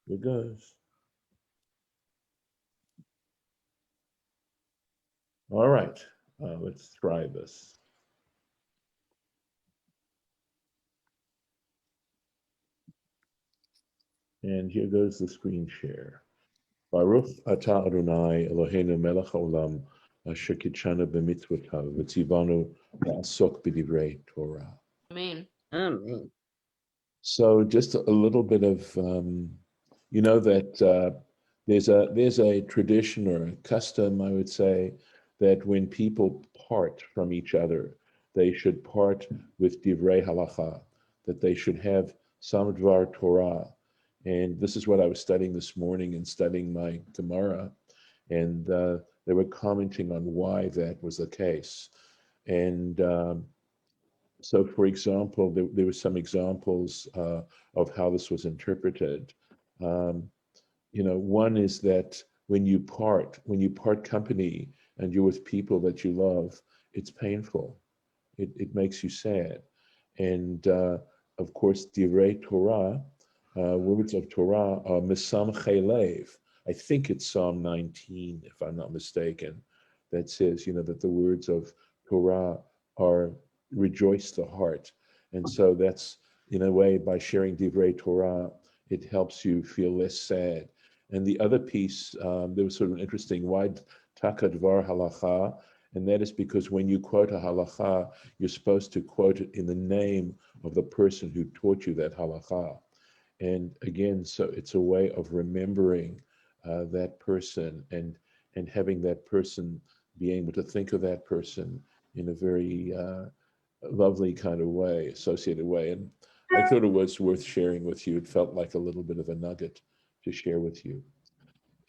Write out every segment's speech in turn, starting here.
Here goes. All right, let's try this. And here goes the screen share. Baruch atah Adonai Eloheinu melech haolam asher kitshanu b'mitzvotav v'tzivanu la'asok b'divrei Torah. Amen. Amen. So just a little bit of, you know, that there's a tradition or a custom, I would say, that when people part from each other, they should part with divrei halacha, that they should have some dvar Torah. And this is what I was studying this morning and studying my Gemara. And they were commenting on why that was the case. And so, for example, there were some examples of how this was interpreted. You know, one is that when you part company and you're with people that you love, it's painful. It makes you sad. And of course, divrei Torah, words of Torah are mesamchei lev. I think it's Psalm 19, if I'm not mistaken, that says, you know, that the words of Torah are rejoice the heart. And so that's, in a way, by sharing divrei Torah, it helps you feel less sad. And the other piece, there was sort of an interesting, why taka dvar halacha, and that is because when you quote a halacha, you're supposed to quote it in the name of the person who taught you that halacha. And again, so it's a way of remembering that person and having that person be able to think of that person in a very lovely kind of way, associated way. And I thought it was worth sharing with you. It felt like a little bit of a nugget to share with you.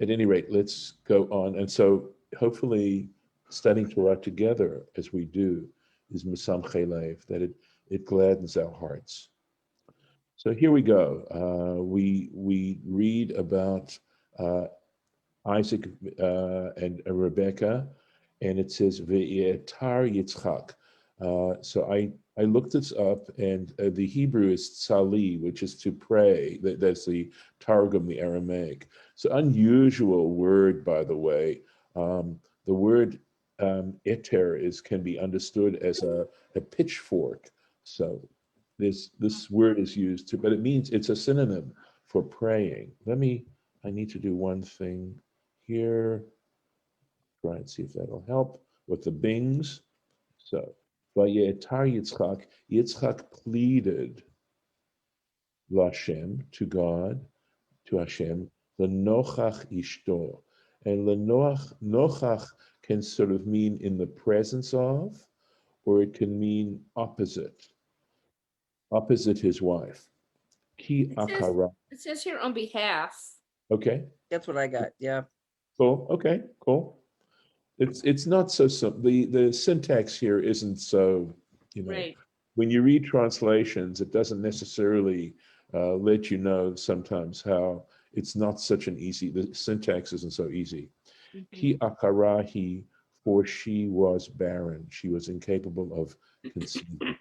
At any rate, let's go on. And so hopefully studying Torah together as we do is mesamchei lev, that it gladdens our hearts. So here we go. We read about Isaac and Rebecca, and it says Ve'etar Yitzchak. So I looked this up, and the Hebrew is tzali, which is to pray. That's the Targum, the Aramaic. So unusual word, by the way. The word eter can be understood as a pitchfork. So this word is used to, but it means it's a synonym for praying. I need to do one thing here. Try and see if that'll help with the bings. So, Vayetar Yitzchak, Yitzchak pleaded Lashem, to God, to Hashem, the Nochach Ishto. And the Nochach can sort of mean in the presence of, or it can mean opposite his wife. Ki akara. It says here on behalf. Okay. That's what I got. Yeah. Cool. Okay. Cool. It's not so simple. The syntax here isn't so, you know, Right. when you read translations, it doesn't necessarily let you know sometimes how it's not such an easy, the syntax isn't so easy. Ki akarahi, for she was barren. She was incapable of conceiving.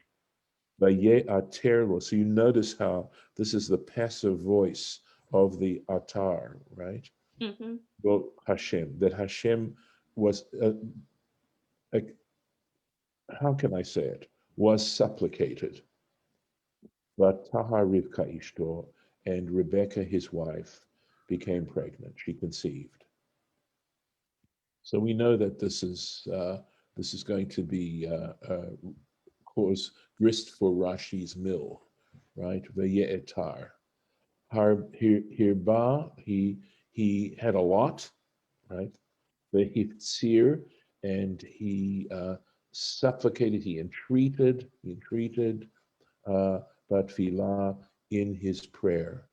Vaye aterlo. So you notice how this is the passive voice of the atar, right? Well, Hashem, that Hashem was, how can I say it, was supplicated. But Taha Rivka Ishto, and Rebecca, his wife, became pregnant. She conceived. So we know that this is going to be cause grist for Rashi's mill, right? Ve'ye'etar. Hirba, he had a lot, right? Ve'hiftzir, and he supplicated, he entreated Batfilah in his prayer.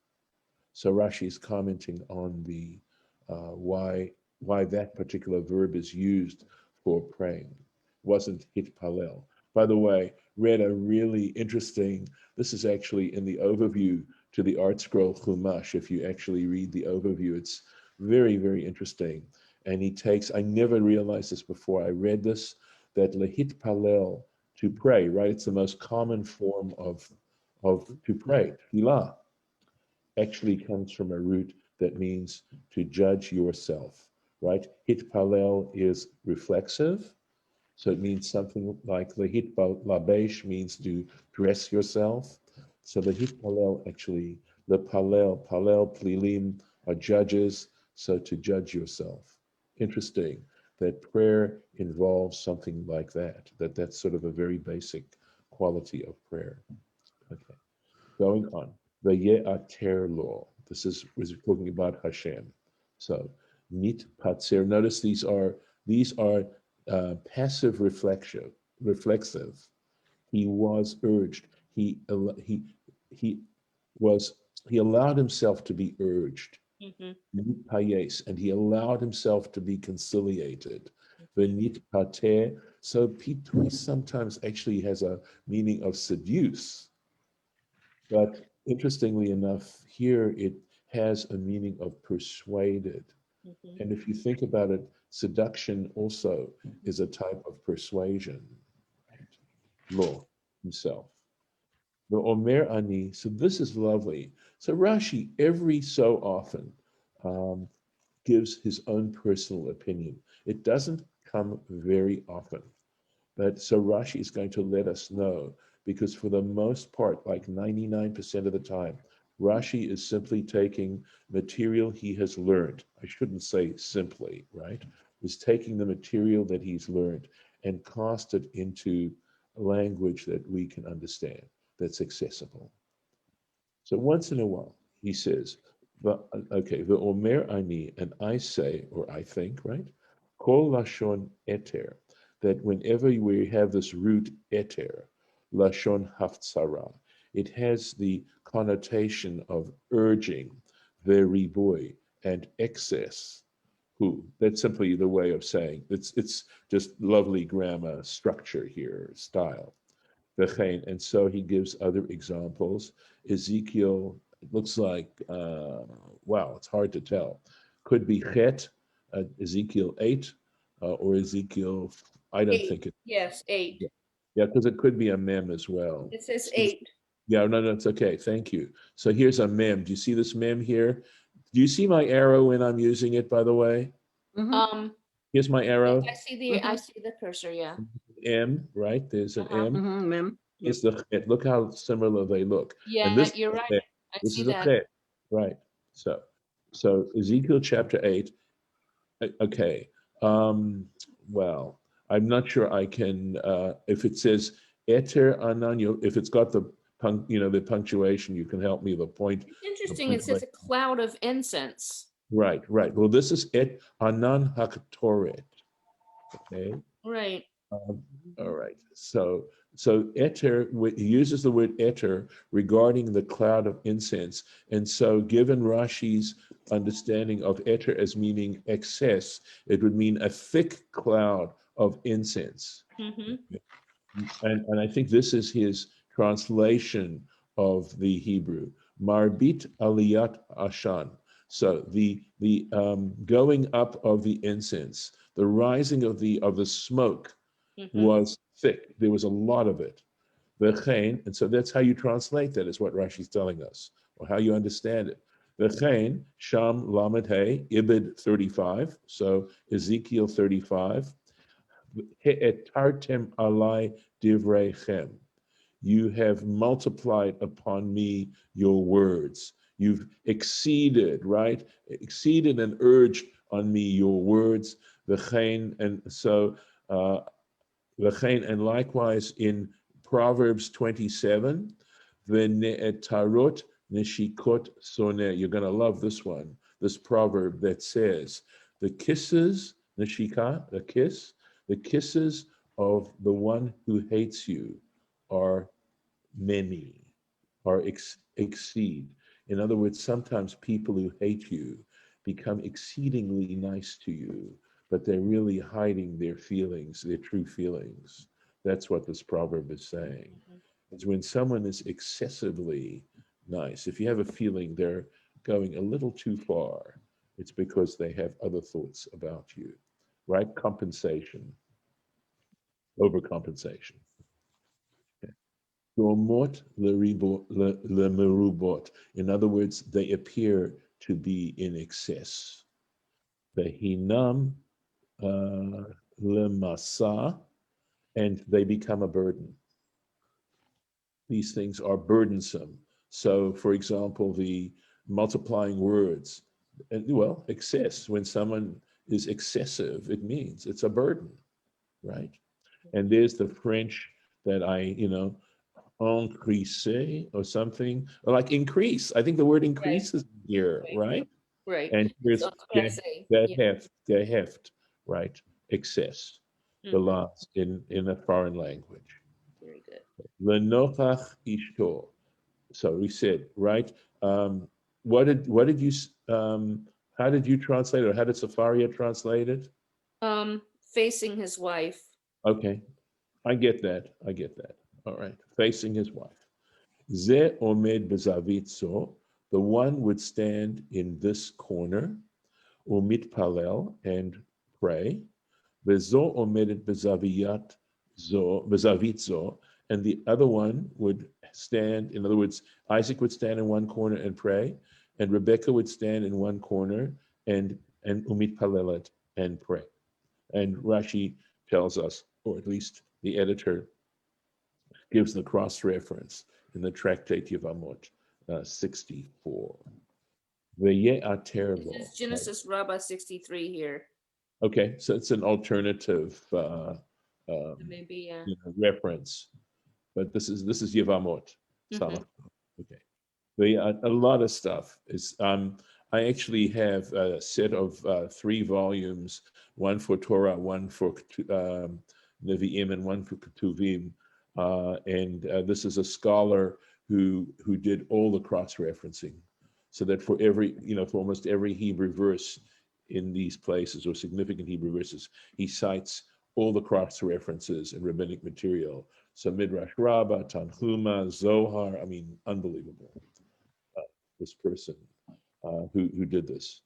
So Rashi is commenting on the why that particular verb is used for praying. Wasn't hitpalel. By the way, read a really interesting, this is actually in the overview to the Art Scroll Chumash. If you actually read the overview, it's very, very interesting. And he takes, I never realized this before I read this, that lehitpalel, to pray, right? It's the most common form of to pray, tefillah. actually comes from a root that means to judge yourself, right? Hitpalel is reflexive. So it means something like the labesh means to dress yourself. So the hitpalel actually, the palel plilim are judges. So to judge yourself. Interesting that prayer involves something like that. That's sort of a very basic quality of prayer. Okay, going on. The ye'ater law. This is we're talking about Hashem. So nit patzer. Notice these are passive reflexive. He was urged. He was he allowed himself to be urged. Mhm. Nit payes, and he allowed himself to be conciliated. The nit pater. So pitui sometimes actually has a meaning of seduce, but interestingly enough, here it has a meaning of persuaded. Mhm. And if you think about it, seduction also is a type of persuasion, right? Law himself. The Omer Ani, so this is lovely. So Rashi, every so often, um, gives his own personal opinion. It doesn't come very often. But so Rashi is going to let us know, because for the most part, like 99% of the time, Rashi is simply taking material he has learned. I shouldn't say simply, right? Is taking the material that he's learned and cast it into a language that we can understand, that's accessible. So once in a while, he says, the Omer Ani, and I say, or I think, right? Kol Lashon Eter, that whenever we have this root Eter, Lashon Haftzara, it has the connotation of urging, veriboy, and excess. Who? That's simply the way of saying it's just lovely grammar structure here, style. And so he gives other examples. Ezekiel, it looks like, wow, it's hard to tell. Could be Chet, Ezekiel 8, or Ezekiel, I don't 8. think it, Yes, 8. yeah, because it could be a mem as well. It says So 8. yeah, no, it's okay. Thank you. So here's a mem. Do you see this mem here? Do you see my arrow when I'm using it, by the way? Mhm, Here's my Yes, arrow. I mhm, see the cursor, yeah. M, right? There's an Uh-huh. M. mem. Yep. Is the chet. Look how similar they look. And Yeah, this is you're the right. chet. I This see is the that. chet, right? So, so Ezekiel chapter 8. Okay. Um, well, I'm not sure I can. If it says eter anan, if it's got the the punctuation, you can help me. It's The interesting. It says punctuation. a cloud of incense. Right, right. Well, this is et anan haktoret. Okay. Right. All right. So eter he uses the word eter regarding the cloud of incense, and so given Rashi's understanding of eter as meaning excess, it would mean a thick cloud of incense. Mm-hmm. And I think this is his translation of the Hebrew. Marbit aliyat ashan. So the going up of the incense, the rising of the smoke Mm-hmm. was thick. There was a lot of it. V'chein, and so that's how you translate that, is what Rashi's telling us, or how you understand it. V'chein, Sham Lamed Hey, Ibid 35, so Ezekiel 35. He'etartem alai divrechem. You have multiplied upon me your words. You've exceeded, right? Exceeded and urged on me your words. V'chein, and so and likewise in Proverbs 27, V'ne'etarot neshikot soneh. You're going to love this one, this proverb that says, the kisses, neshika, the kisses of the one who hates you are many, are exceed. In other words, sometimes people who hate you become exceedingly nice to you, but they're really hiding their feelings, their true feelings. That's what this proverb is saying. It's when someone is excessively nice, if you have a feeling they're going a little too far, it's because they have other thoughts about you, right? Compensation, overcompensation. Okay. Domot lemerubot. In other words, they appear to be in excess. Behinam lemasa, and they become a burden. These things are burdensome. So, for example, the multiplying words, and well, excess. When someone is excessive, it means it's a burden, right? And there's the French that increase or something, or like increase. I think the word Right. increase is here, Right. right? Right. And So here's it's passé. Yeah. the heft, right? Excess, the Mhm. last in a foreign language. Very good. Lenochach ishto. So we said, right? Um, what did you how did you translate, or how did Safaria translate it? Facing his wife. Okay, I get that. I get that. All right, facing his wife. Ze omed bezavitzo, the one would stand in this corner, umit palel, and pray. Bezo omedet bezavitzo, and the other one would stand. In other words, Isaac would stand in one corner and pray, and Rebecca would stand in one corner and umit palelet and pray. And Rashi tells us, or at least the editor gives the cross reference in the tractate Yevamot 64. This Ve'ye'ater is Genesis Rabbah 63 here. Okay, so it's an alternative Maybe, yeah. reference, but this is Yevamot. Mhm. Okay, a lot of stuff is. I actually have a set of 3 volumes, one for Torah, one for Nevi'im, and one for Ketuvim, and this is a scholar who did all the cross referencing, so that for for almost every Hebrew verse in these places or significant Hebrew verses, he cites all the cross references and rabbinic material. So Midrash Rabbah, Tanhuma, Zohar. I mean, unbelievable. This person who did this,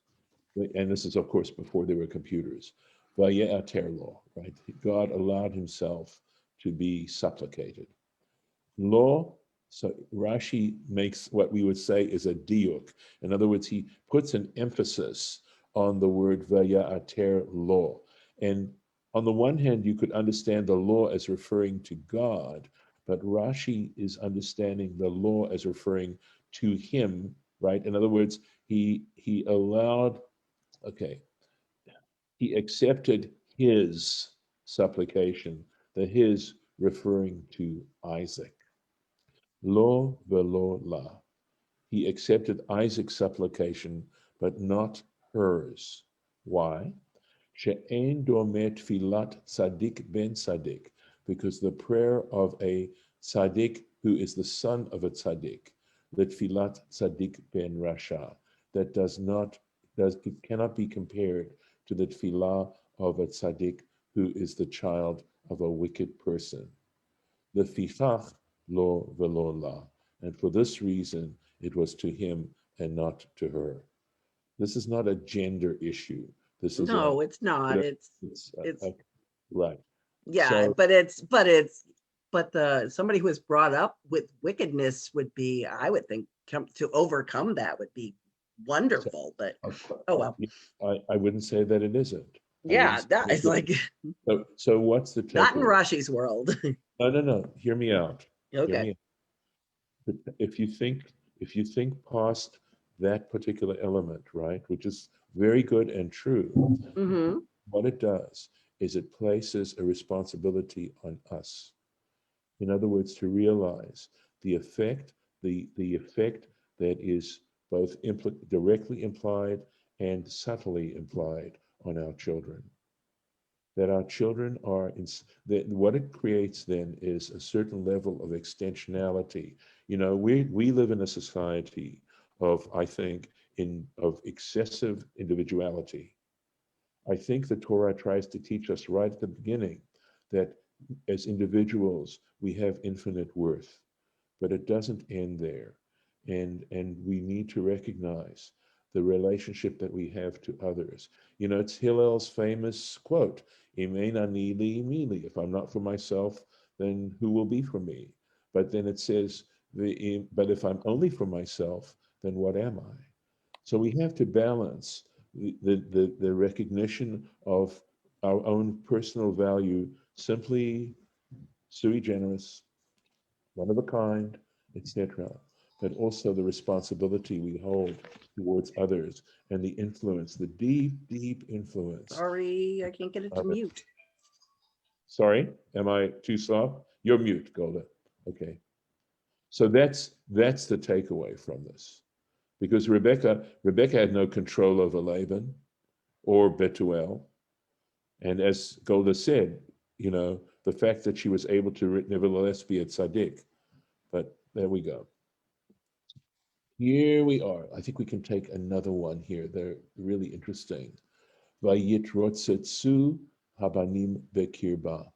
and this is of course before there were computers. Vaye'ater, right? God allowed himself to be supplicated. Law. So Rashi makes what we would say is a diuk. In other words, he puts an emphasis on the word vayater law. And on the one hand, you could understand the law as referring to God, but Rashi is understanding the law as referring to him, right? In other words, he allowed, okay, he accepted his supplication, the his referring to Isaac. Lo velo la. He accepted Isaac's supplication, but not hers. Why? She'en domet filat tzaddik ben tzaddik, because the prayer of a tzaddik who is the son of a tzaddik, that filat tzaddik ben rasha, that cannot be compared to the tefillah of a tzaddik who is the child of a wicked person. The Lefichach lo velo la. And for this reason, it was to him and not to her. This is not a gender issue. This is No, it's not. it's It's right. yeah, So but the somebody who was brought up with wickedness would be, I would think, to overcome that would be wonderful. But oh well. I wouldn't say that it isn't. I wouldn't Yeah, say that that is it like isn't. So what's the not in takeaway? Rashi's world. No. Hear me out. Hear Okay. me out. If you think past that particular element, right, which is very good and true, Mm-hmm. what it does is it places a responsibility on us. In other words, to realize the effect, the effect that is both directly implied and subtly implied on our children. That our children are that what it creates then is a certain level of extensionality. We live in a society of, I think, of excessive individuality. I think the Torah tries to teach us right at the beginning that as individuals we have infinite worth, but it doesn't end there. And we need to recognize the relationship that we have to others. It's Hillel's famous quote, "Im ein ani li mi li." If I'm not for myself, then who will be for me? But then it says, but if I'm only for myself, then what am I? So we have to balance the recognition of our own personal value, simply sui generis, one of a kind, etc., but also the responsibility we hold towards others and the influence, the deep, deep influence Sorry, I can't get it to of it. mute. Sorry, am I too soft? You're mute, Golda. Okay. So that's the takeaway from this. Because Rebecca had no control over Laban or Betuel. And as Golda said, the fact that she was able to nevertheless be a tzaddik. But there we go. Here we are. I think we can take another one here. They're really interesting. Vayitrotzetsu habanim bekirba.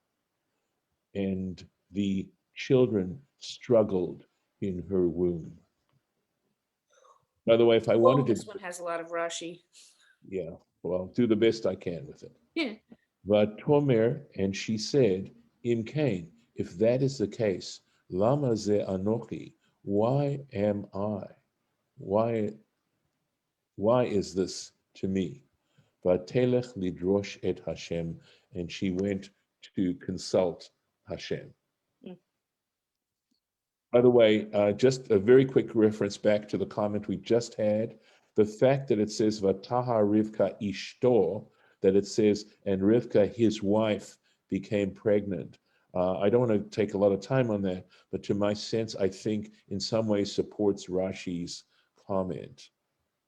And the children struggled in her womb. By the way, if I wanted This to, one has a lot of Rashi. yeah, well, do the best I can with it. Yeah. Vatomer, and she said, Im Cain, if that is the case, lama ze anochi, why am I? Why is this to me? Vatelech lidrosh et Hashem, and she went to consult Hashem. By the way, just a very quick reference back to the comment we just had. The fact that it says Vataha Rivka Ishto, that it says, and Rivka, his wife, became pregnant. I don't want to take a lot of time on that, but to my sense, I think in some ways supports Rashi's comment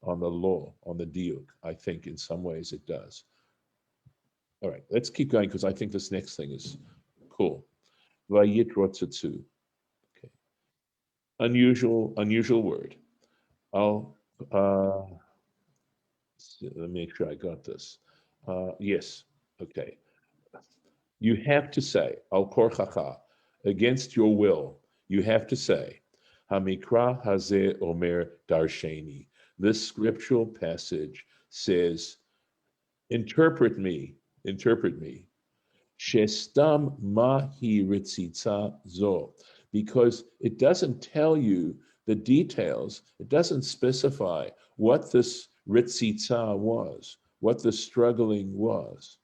on the law, on the diuk. I think in some ways it does. All right, let's keep going because I think this next thing is cool. Vayitrotzatsu. Unusual word. I'll let me make sure I got this. Yes, okay. You have to say, al korchacha, against your will, you have to say, Hamikra hazeh omer darsheni. This scriptural passage says, interpret me, Shestam mahi ritzitza zo, because it doesn't tell you the details. It doesn't specify what this ritzitza was, what the struggling was.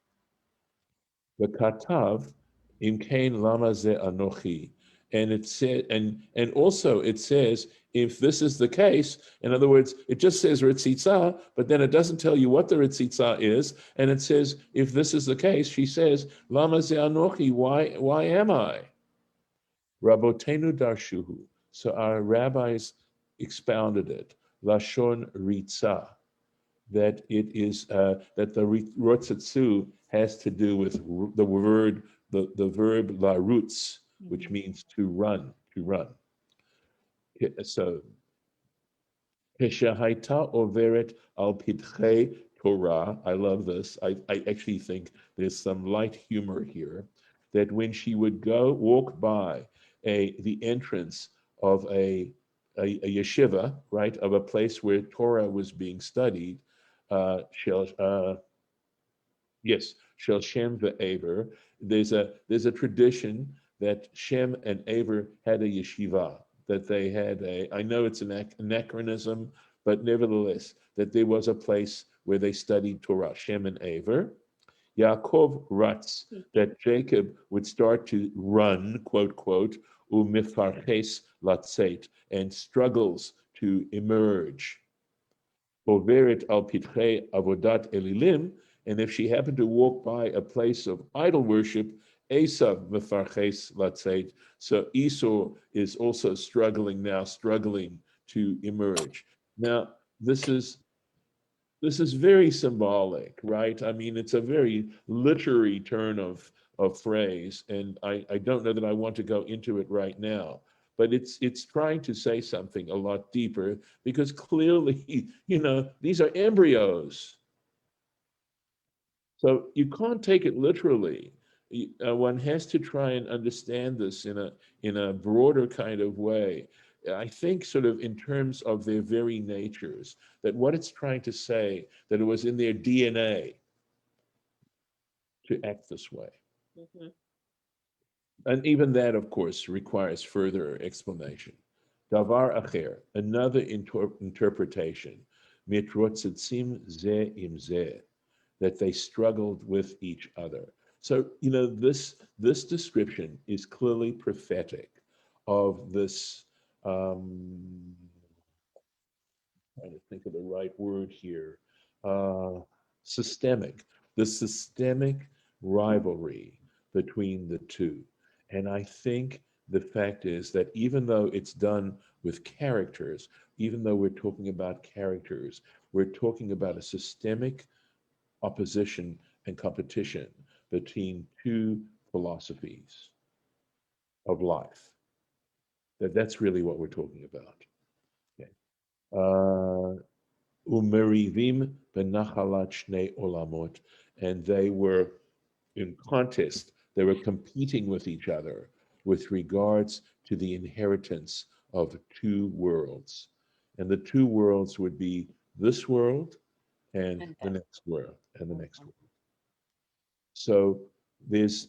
The katav imkain lama ze anochi, and it said, and also it says, if this is the case, in other words, it just says ritzitza, but then it doesn't tell you what the ritzitza is, and it says, if this is the case, she says, lama ze anochi, why am I? Rabotenu darshuhu. So our rabbis expounded it. Lashon ritza, that it is that the rotzatsu has to do with the word the verb larutz, which means to run. So Peshahaita overet al pitchei Torah. I love this. I actually think there's some light humor here. That when she would walk by the entrance of a yeshiva, right, of a place where Torah was being studied, Shel Shem ve'Aver. There's a tradition that Shem and Aver had a yeshiva, that they had I know it's an anachronism, but nevertheless, that there was a place where they studied Torah, Shem and Aver. Yaakov writes that Jacob would start to run, quote, quote, umifarches latzet, and struggles to emerge. Overet al pitchei avodat elilim, and if she happened to walk by a place of idol worship, Esav mefarches latzeit. So Esau is also struggling to emerge. Now, this is very symbolic, right? I mean, it's a very literary turn of phrase, and I don't know that I want to go into it right now. But it's trying to say something a lot deeper, because clearly, these are embryos. So you can't take it literally. One has to try and understand this in a broader kind of way. I think sort of in terms of their very natures, that what it's trying to say, that it was in their DNA to act this way. And even that, of course, requires further explanation. Davar acher, another interpretation, mitrotzitzim ze im ze, that they struggled with each other. So, this description is clearly prophetic of this, trying to think of the right word here, uh, systemic, the systemic rivalry between the two. And I think the fact is that even though it's done with characters, even though we're talking about characters, we're talking about a systemic opposition and competition between two philosophies of life. That's really what we're talking about. Okay. Umerivim benachalat shnei olamot, and they were in contest. They were competing with each other with regards to the inheritance of two worlds, and the two worlds would be this world and the next world and the next world. So there's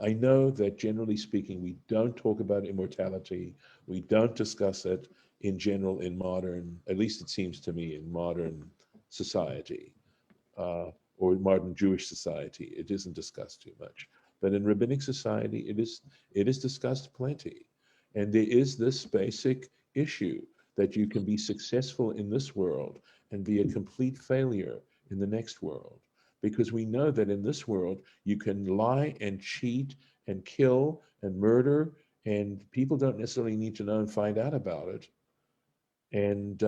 I know that generally speaking, we don't talk about immortality. We don't discuss it in general in modern, at least it seems to me, in modern society or modern Jewish society. It isn't discussed too much. But in rabbinic society, it is discussed plenty. And there is this basic issue that you can be successful in this world and be a complete failure in the next world. Because we know that in this world, you can lie and cheat and kill and murder, and people don't necessarily need to know and find out about it. And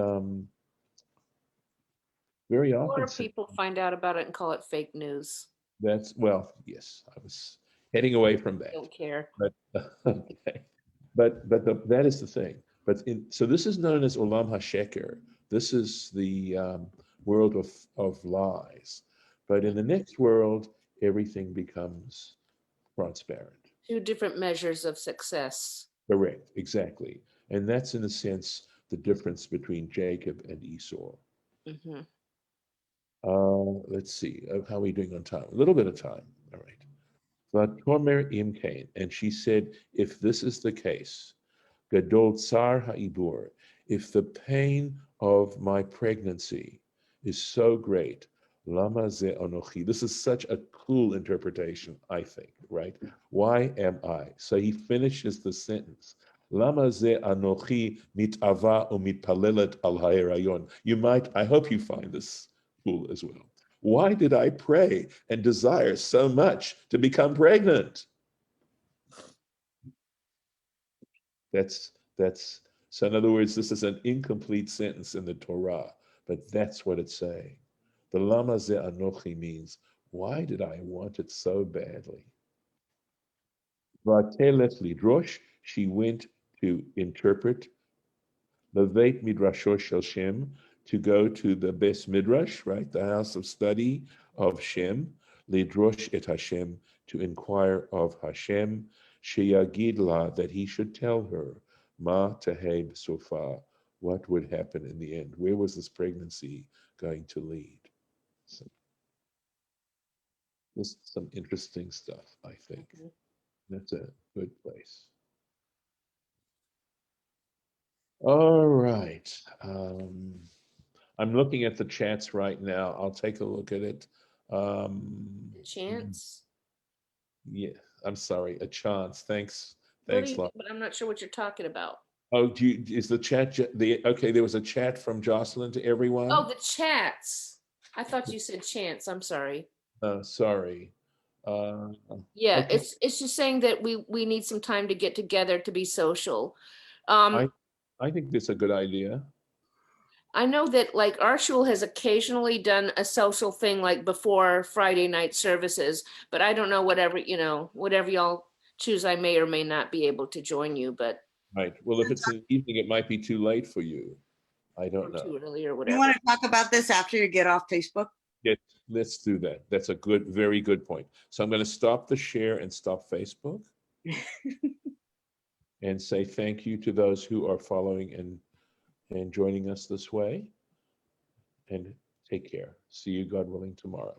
very often, Or people find out about it and call it fake news. well, yes, I was heading away from that. Don't care. But okay, that is the thing. So this is known as Olam HaSheker. This is the world of lies. But in the next world, everything becomes transparent. Two different measures of success. Correct, exactly. And that's in a sense the difference between Jacob and Esau. Mm-hmm. Let's see, how are we doing on time? A little bit of time. All right. Vatomer imkain, and she said, if this is the case, gadol tsar ha'ibur, if the pain of my pregnancy is so great, lama ze anochi. This is such a cool interpretation, I think, right? Why am I? So he finishes the sentence. Lama ze anochi mitava umitpalelet al ha'erayon. You might, I hope you find this cool as well. Why did I pray and desire so much to become pregnant? That's so in other words, this is an incomplete sentence in the Torah, but that's what it's saying. The lama ze anochi means, why did I want it so badly? Vatelet lidrosh, she went to interpret Leveit Midrasho Shel Shem, to go to the Bes Midrash, right, the house of study of Shem, Lidrosh et Hashem, to inquire of Hashem, Sheyagid la, that he should tell her, Ma Tehei Sofa, what would happen in the end? Where was this pregnancy going to lead? So, this is some interesting stuff, I think. That's a good place. All right. I'm looking at the chats right now. I'll take a look at it. Chance? Yeah, I'm sorry, a chance. Thanks, What do thanks, you, Lon. but I'm not sure what you're talking about. Oh, is the chat okay? There was a chat from Jocelyn to everyone. Oh, the chats. I thought you said chance. I'm sorry. Sorry. Yeah, Okay. it's just saying that we need some time to get together to be social. I think that's a good idea. I know that like our shul has occasionally done a social thing like before Friday night services, but I don't know whatever y'all choose. I may or may not be able to join you, but Right. Well, if it's in the evening, it might be too late for you. I or don't know. too early or You whatever. want to talk about this after you get off Facebook? Let's do that. That's a very good point. So I'm going to stop the share and stop Facebook and say thank you to those who are following and joining us this way. And take care. See you, God willing, tomorrow.